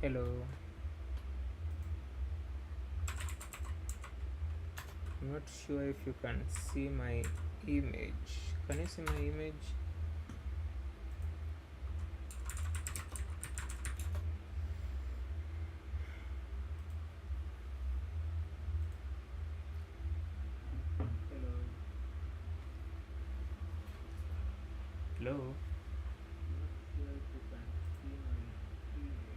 Hello, I'm not sure if you can see my image. Can you see my image? Hello. Hello. I'm not sure if you can see my image.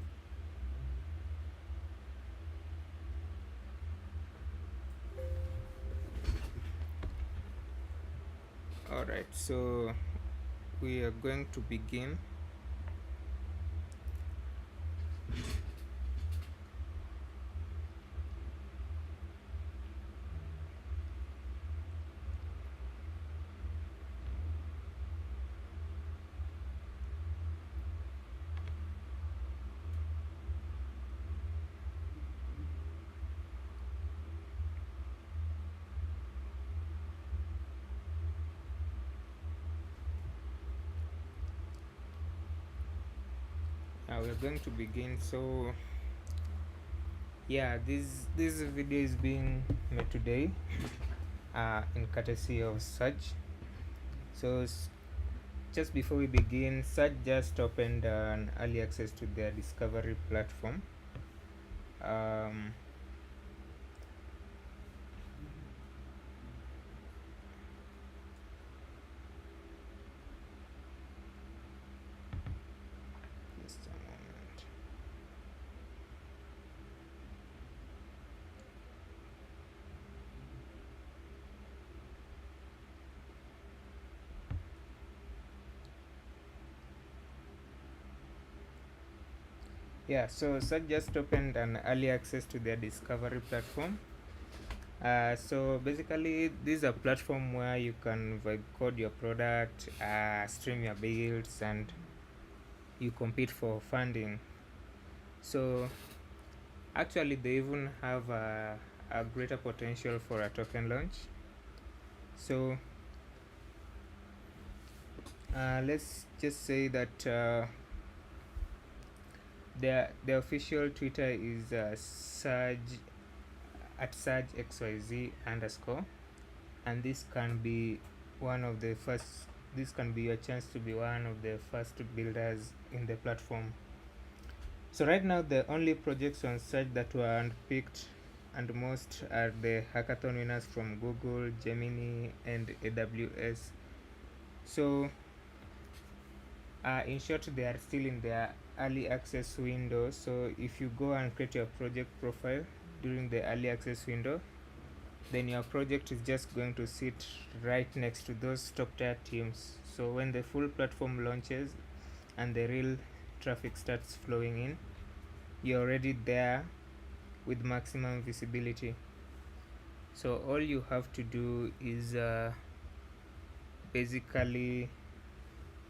Alright, so we are going to begin. We're going to begin. So yeah, this video is being made today in courtesy of Surge. So just before we begin, Surge just opened an early access to their discovery platform. Um, just a moment. Yeah, so Surge just opened an early access to their discovery platform. So basically, this is a platform where you can vibe code your product, stream your builds, and you compete for funding. So actually, they even have a greater potential for a token launch. So let's just say that their official Twitter is Surge at Surge XYZ underscore, and this can be one of the first. This can be your chance to be one of the first builders in the platform. So right now, the only projects on Surge that were unpicked and most are the hackathon winners from Google, Gemini, and AWS. So in short, they are still in their early access window. So if you go and create your project profile during the early access window, then your project is just going to sit right next to those top tier teams. So when the full platform launches and the real traffic starts flowing in, you're already there with maximum visibility. So all you have to do is basically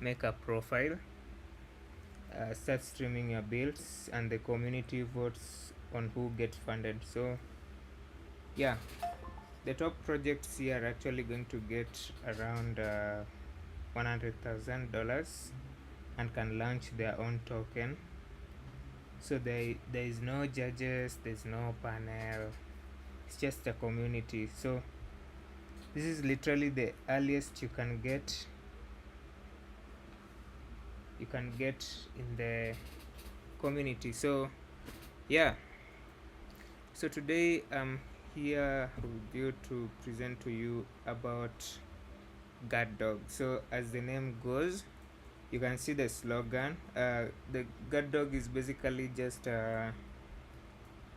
make a profile, start streaming your builds, and the community votes on who gets funded. So yeah, the top projects here are actually going to get around $100,000 and can launch their own token. So there is no judges, there's no panel, it's just a community. So this is literally the earliest you can get in the community. So yeah, so today I'm here with you to present to you about GuardDog. So as the name goes, you can see the slogan. The GuardDog is basically just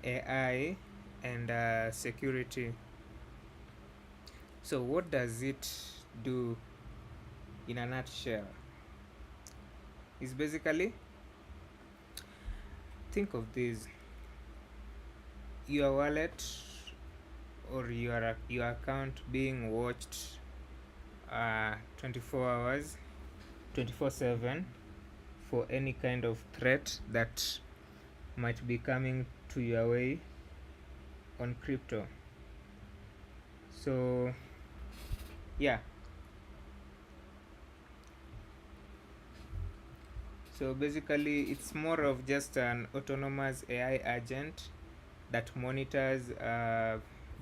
AI and security. So what does it do in a nutshell? Is basically, think of this: your wallet or your account being watched 24 hours 24/7 for any kind of threat that might be coming to your way on crypto. So yeah, So basically it's more of just an autonomous AI agent that monitors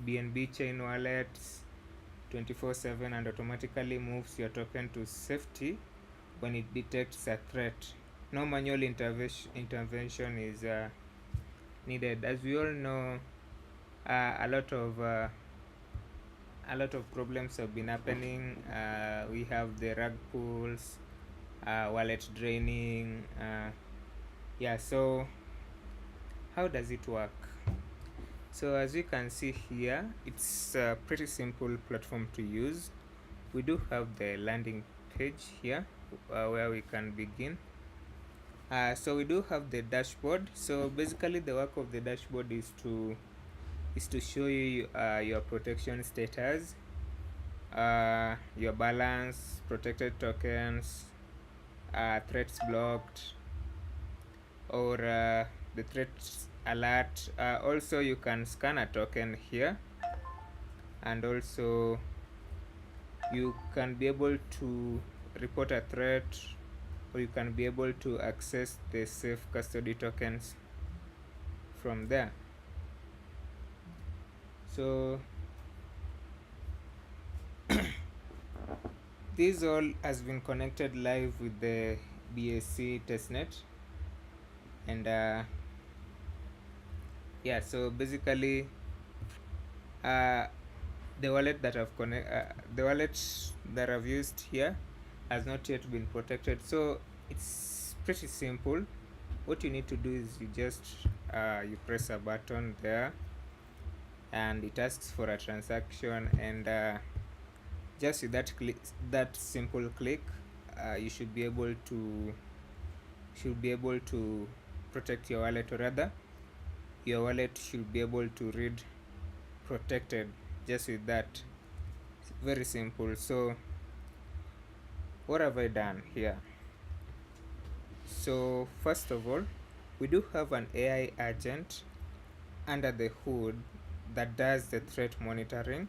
BNB Chain wallets 24/7 and automatically moves your token to safety when it detects a threat. No manual intervention is needed. As we all know, a lot of problems have been happening. We have the rug pulls, wallet draining. Yeah, so how does it work? So as you can see here, it's a pretty simple platform to use. We do have the landing page here where we can begin. So we do have the dashboard. So basically the work of the dashboard is to show you your protection status, your balance, protected tokens, threats blocked, or the threats alert. Also you can scan a token here, and also you can be able to report a threat, or you can be able to access the safe custody tokens from there. So this all has been connected live with the BSC testnet, and yeah, so basically the wallet that I've used here has not yet been protected. So it's pretty simple. What you need to do is you just you press a button there, and it asks for a transaction, and just with that simple click, you should be able to protect your wallet, or rather your wallet should be able to read protected just with that. It's very simple. So what have I done here? So first of all, we do have an AI agent under the hood that does the threat monitoring.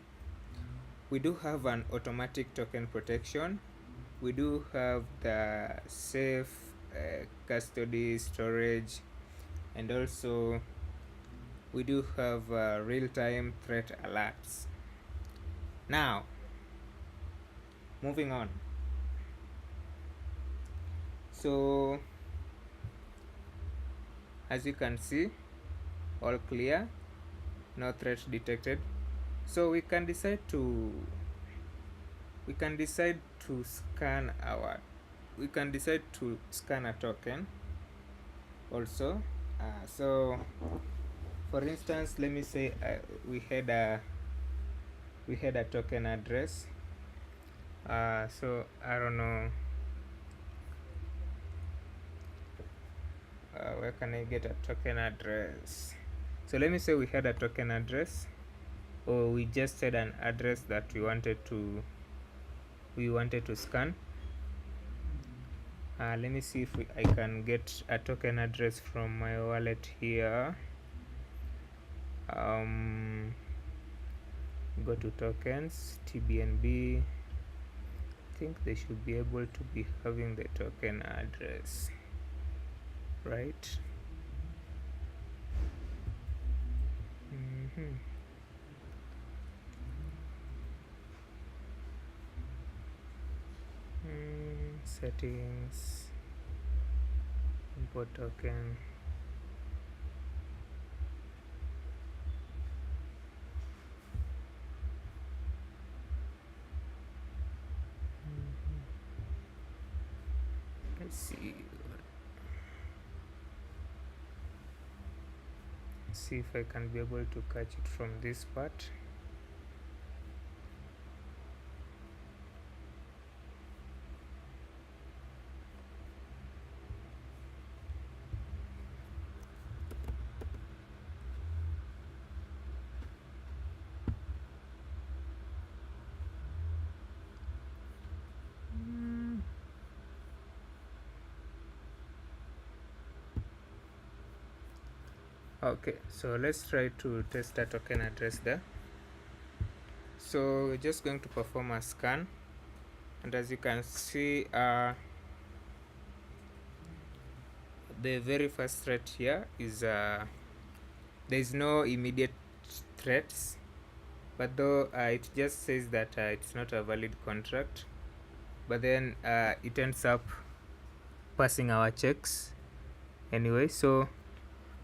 We do have an automatic token protection. We do have the safe custody storage, and also we do have real-time threat alerts. Now moving on. So as you can see, all clear, no threat detected. So we can decide to scan a token also. So for instance, let me say we had a token address. So I don't know, where can I get a token address? So let me say we had a token address, or we just had an address that we wanted to scan. Let me see if I can get a token address from my wallet here. Go to tokens, TBNB. I think they should be able to be having the token address, right? Settings, import token. Let's see if I can be able to catch it from this part. Okay, so let's try to test a token address there. So we're just going to perform a scan, and as you can see, the very first threat here is there is no immediate threats, but though it just says that it's not a valid contract, but then it ends up passing our checks anyway. So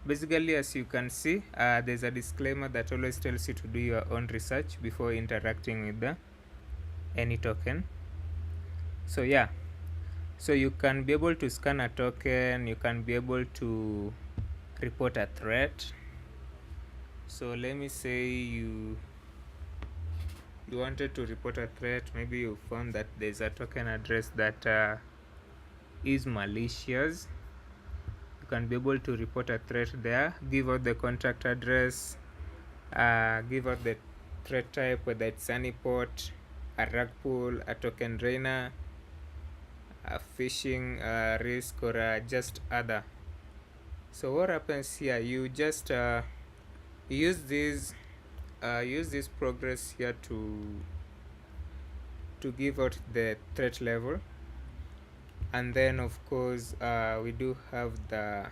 basically, as you can see, there's a disclaimer that always tells you to do your own research before interacting with any token. So yeah, so you can be able to scan a token, you can be able to report a threat. So let me say you wanted to report a threat. Maybe you found that there's a token address that is malicious. You can be able to report a threat there, give out the contract address, give out the threat type, whether it's honeypot, a rug pull, a token drainer, a phishing risk, or just other. So what happens here, you just use this progress here to give out the threat level, and then of course we do have the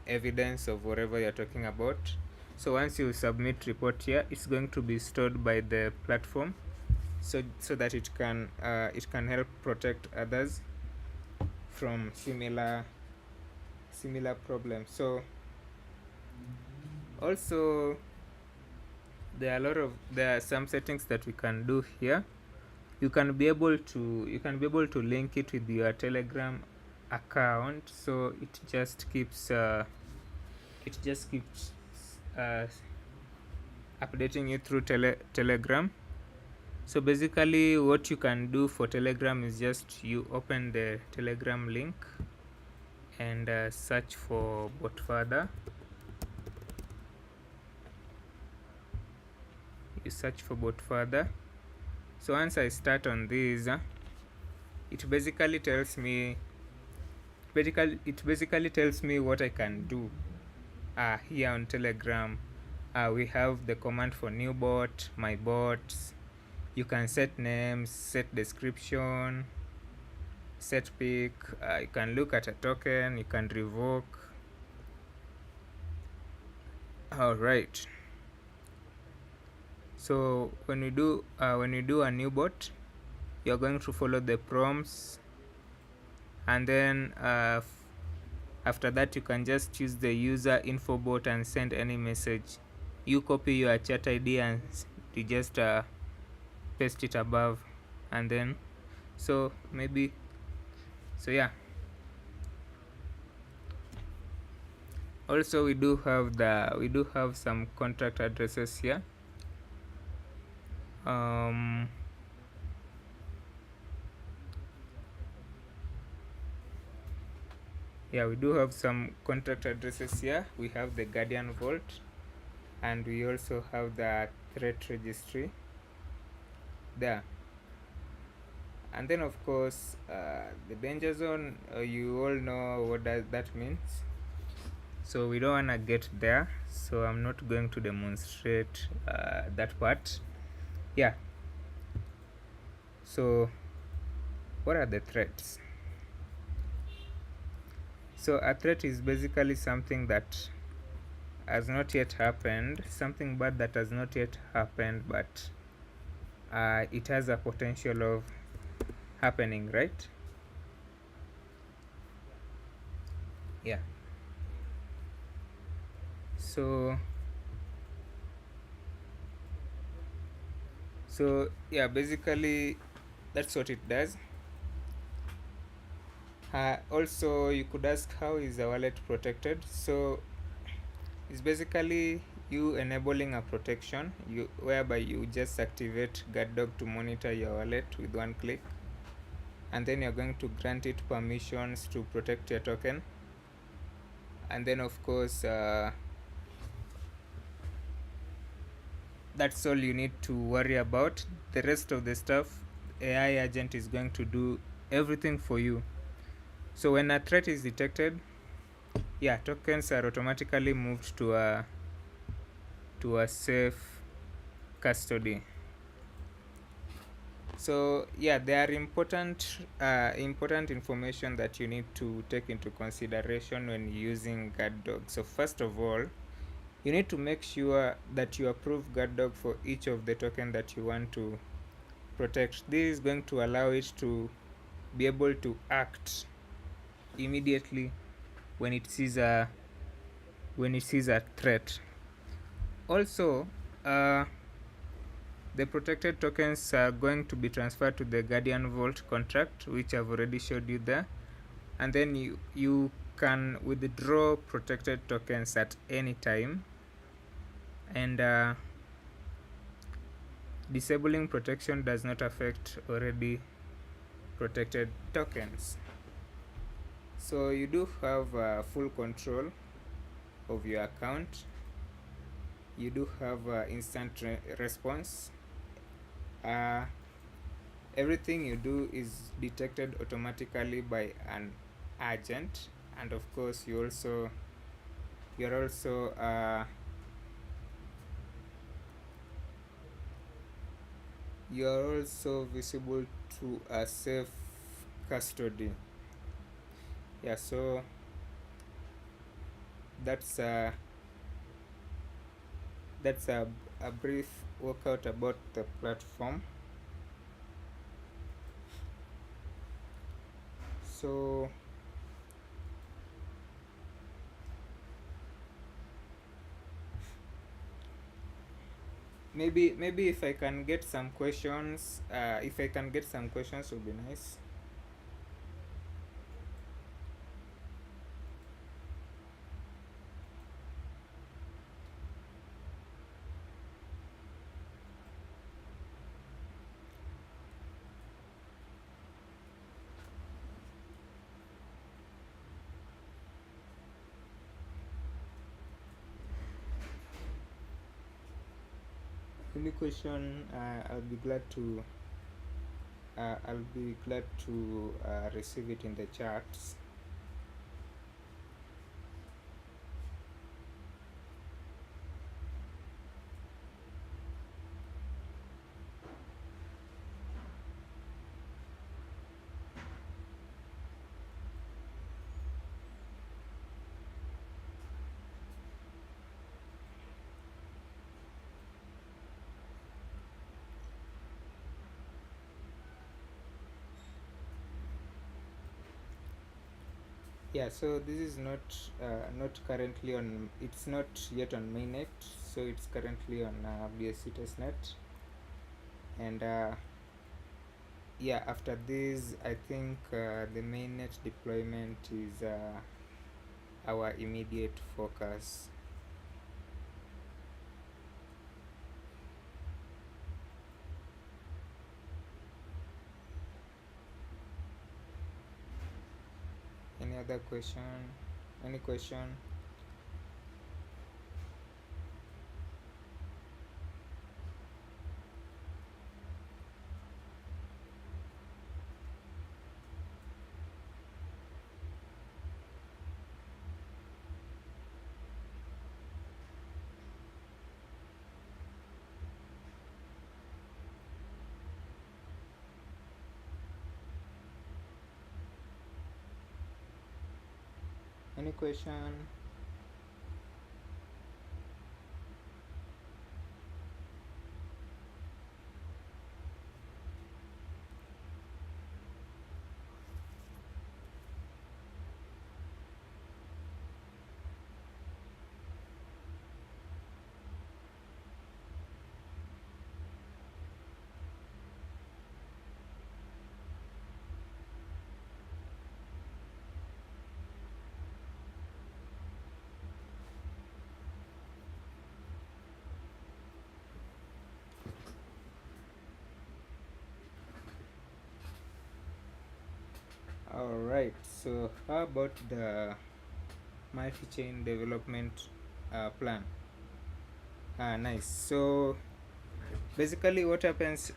evidence of whatever you're talking about. So once you submit report here, it's going to be stored by the platform, so that it can help protect others from similar problems. So also there are some settings that we can do here. You can be able to link it with your Telegram account, so it just keeps updating you through Telegram. So basically what you can do for Telegram is just you open the Telegram link and search for BotFurther. You search for BotFurther. So once I start on this, it basically tells me what I can do. Here on Telegram, we have the command for new bot, my bots. You can set names, set description, set pick. You can look at a token, you can revoke. All right. So when you do a new bot, you're going to follow the prompts, and then after that you can just choose the user info bot and send any message. You copy your chat ID and you just paste it above, and then yeah. Also we do have some contract addresses here. Yeah, we do have some contract addresses here. We have the Guardian Vault, and we also have the threat registry there. And then of course the danger zone, you all know what that means, so we don't want to get there, so I'm not going to demonstrate that part. Yeah, so what are the threats? So a threat is basically something that has not yet happened, something bad that has not yet happened, but it has a potential of happening, right? Yeah. So yeah, basically that's what it does. Also you could ask, how is the wallet protected? So it's basically you enabling a protection whereby you just activate GuardDog to monitor your wallet with one click, and then you're going to grant it permissions to protect your token, and then of course that's all you need to worry about. The rest of the stuff, AI agent is going to do everything for you. So when a threat is detected, yeah, tokens are automatically moved to a safe custody. So yeah, there are important information that you need to take into consideration when using GuardDog. So first of all, you need to make sure that you approve GuardDog for each of the token that you want to protect. This is going to allow it to be able to act immediately when it sees a threat. Also, the protected tokens are going to be transferred to the Guardian Vault contract, which I've already showed you there, and then you can withdraw protected tokens at any time, and disabling protection does not affect already protected tokens. So you do have full control of your account. You do have instant response. Everything you do is detected automatically by an agent, and of course you're also visible to a safe custody. Yeah, so that's a brief workout about the platform. So maybe if I can get some questions, would be nice. Any question, I'll be glad to receive it in the chats. Yeah, so this is not currently on, it's not yet on mainnet, so it's currently on BSC testnet, and yeah, after this I think the mainnet deployment is our immediate focus. Any other question? Any question? Any question? All right, so how about the multi-chain development plan? Nice. So basically what happens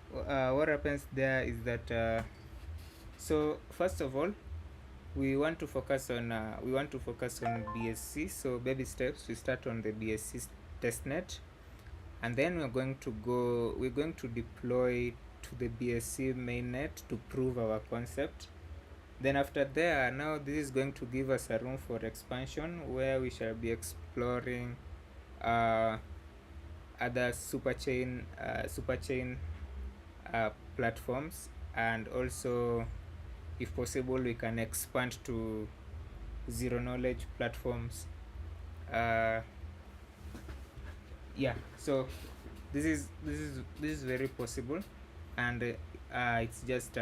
there is that so first of all, we want to focus on BSC. So baby steps, we start on the BSC testnet, and then we're going to deploy to the BSC mainnet to prove our concept. Then after there, now this is going to give us a room for expansion where we shall be exploring other superchain platforms, and also if possible we can expand to zero knowledge platforms. Yeah, so this is very possible, and it's just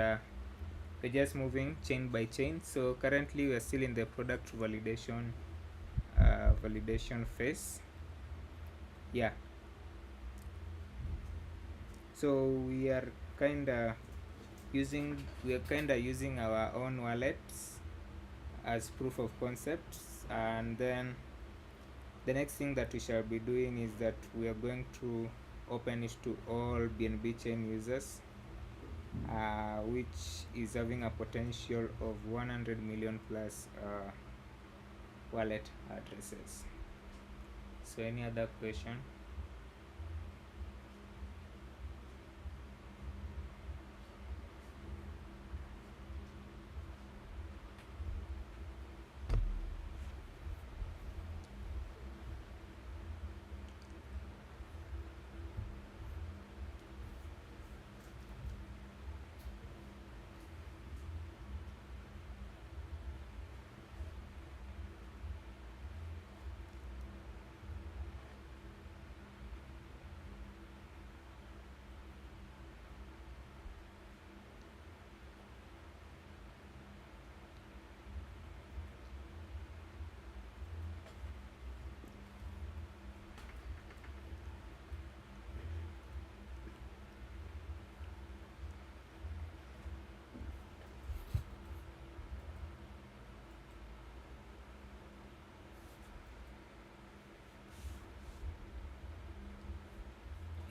we're just moving chain by chain. So currently we are still in the product validation phase. Yeah, so we are kinda using our own wallets as proof of concepts, and then the next thing that we shall be doing is that we are going to open it to all BNB chain users, which is having a potential of 100 million plus wallet addresses. So any other question?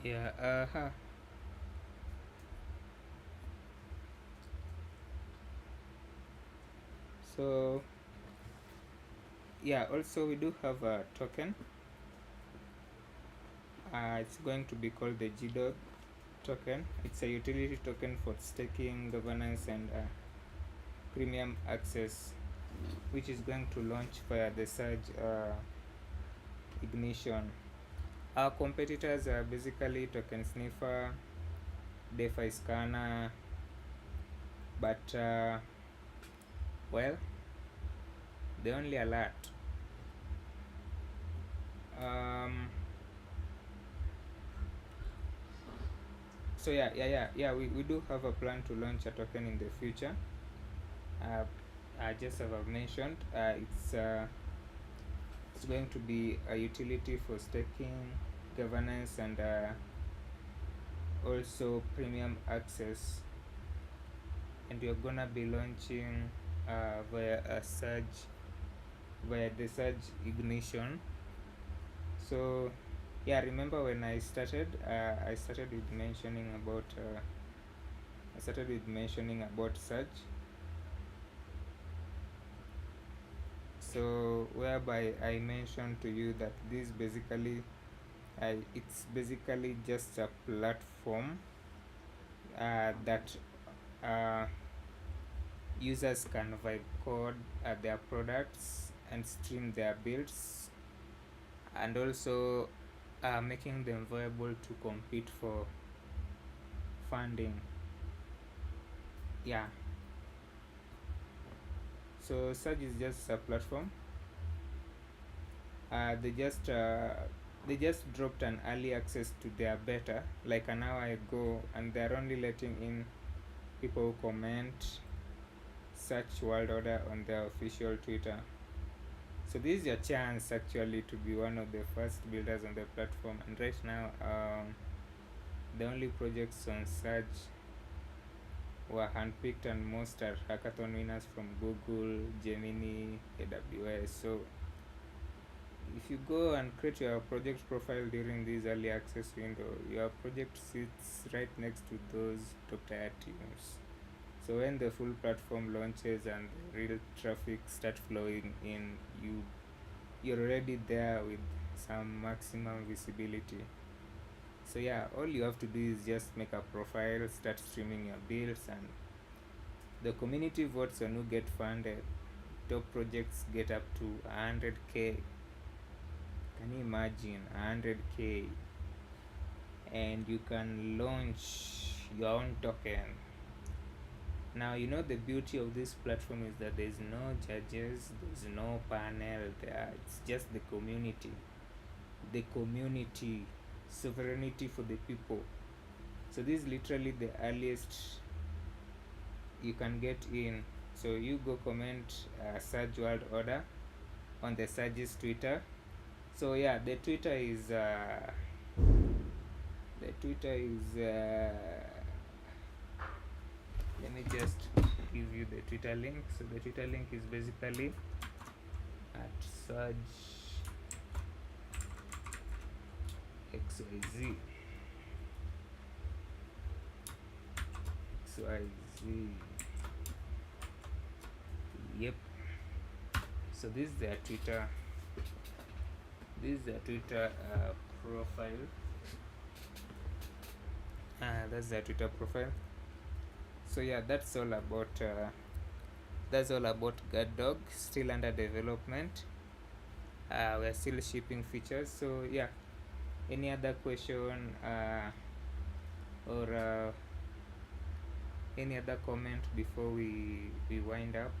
Yeah, so yeah, also we do have a token. It's going to be called the GuardDog token. It's a utility token for staking, governance, and premium access, which is going to launch via the Surge ignition. Our competitors are basically Token Sniffer, DeFi Scanner, but well, they only alert. So we do have a plan to launch a token in the future. Just as I've mentioned, it's going to be a utility for staking, governance, and also premium access. And we're gonna be launching via the Surge ignition. So yeah, remember when I started with mentioning about Surge. So whereby I mentioned to you that this basically it's basically just a platform that users can vibe code their products and stream their builds, and also making them viable to compete for funding. Yeah, so Surge is just a platform. They just dropped an early access to their beta like an hour ago, and they're only letting in people who comment search world order on their official Twitter. So this is your chance actually to be one of the first builders on the platform. And right now the only projects on Surge were handpicked, and most are hackathon winners from Google, Gemini, AWS. So if you go and create your project profile during this early access window, your project sits right next to those top tier teams. So when the full platform launches and real traffic start flowing in, you're already there with some maximum visibility. So yeah, all you have to do is just make a profile, start streaming your builds, and the community votes on who get funded. Top projects get up to 100k. Can you imagine 100k? And you can launch your own token. Now, you know, the beauty of this platform is that there's no judges, there's no panel there, it's just the community. The community, sovereignty for the people. So this is literally the earliest you can get in. So you go comment Surge World Order on the Surge's Twitter. So yeah, the Twitter is let me just give you the Twitter link. So the Twitter link is basically at Surge XYZ. Yep. So this is their Twitter. This is their Twitter profile. That's their Twitter profile. So yeah, that's all about GuardDog. Still under development. We're still shipping features. So yeah, any other question or any other comment before we wind up?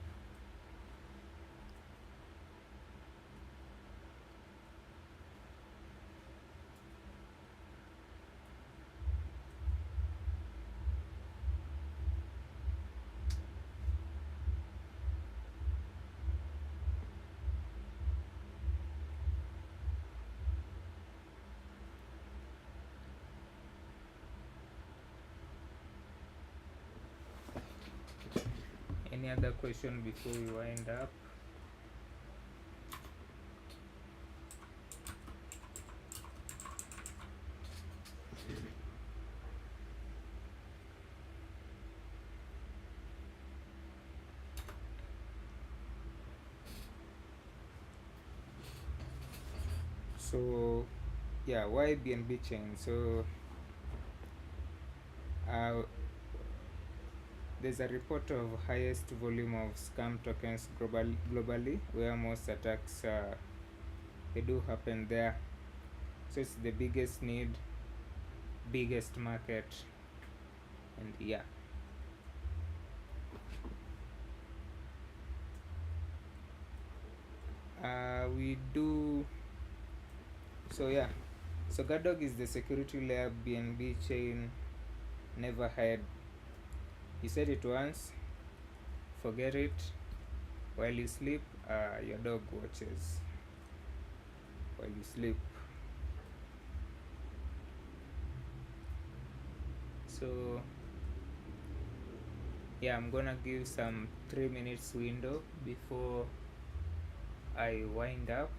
Any other question before we wind up? So yeah, why BNB Chain? So there's a report of highest volume of scam tokens globally, where most attacks they do happen there. So it's the biggest need, biggest market, and yeah. We do. So yeah, so GuardDog is the security layer BNB Chain never had. You said it once, forget it. While you sleep, your dog watches. While you sleep. So yeah, I'm gonna give some 3 minutes window before I wind up.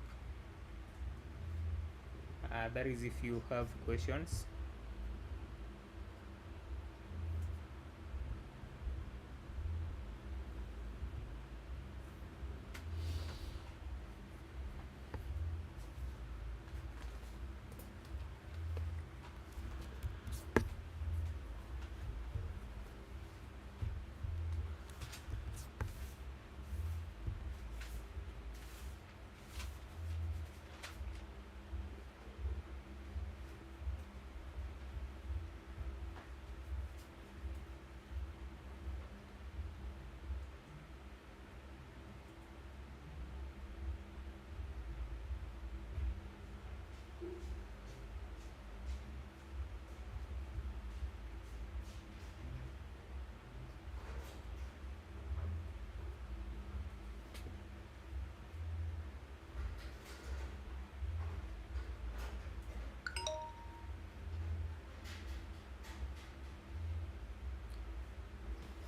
That is if you have questions.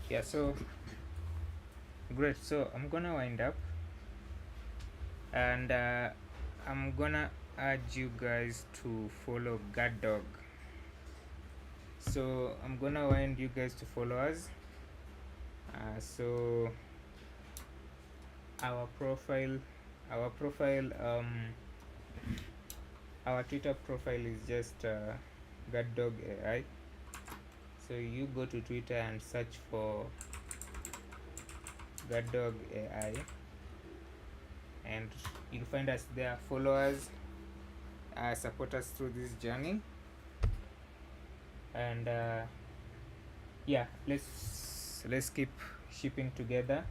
Yeah, so great. So I'm gonna wind up, and I'm gonna urge you guys to follow GuardDog. So I'm gonna wind you guys to follow us. So our profile, our profile, our Twitter profile is just GuardDog AI. So you go to Twitter and search for GuardDog AI, and you'll find us there. Follow us, support us through this journey, and yeah, let's keep shipping together.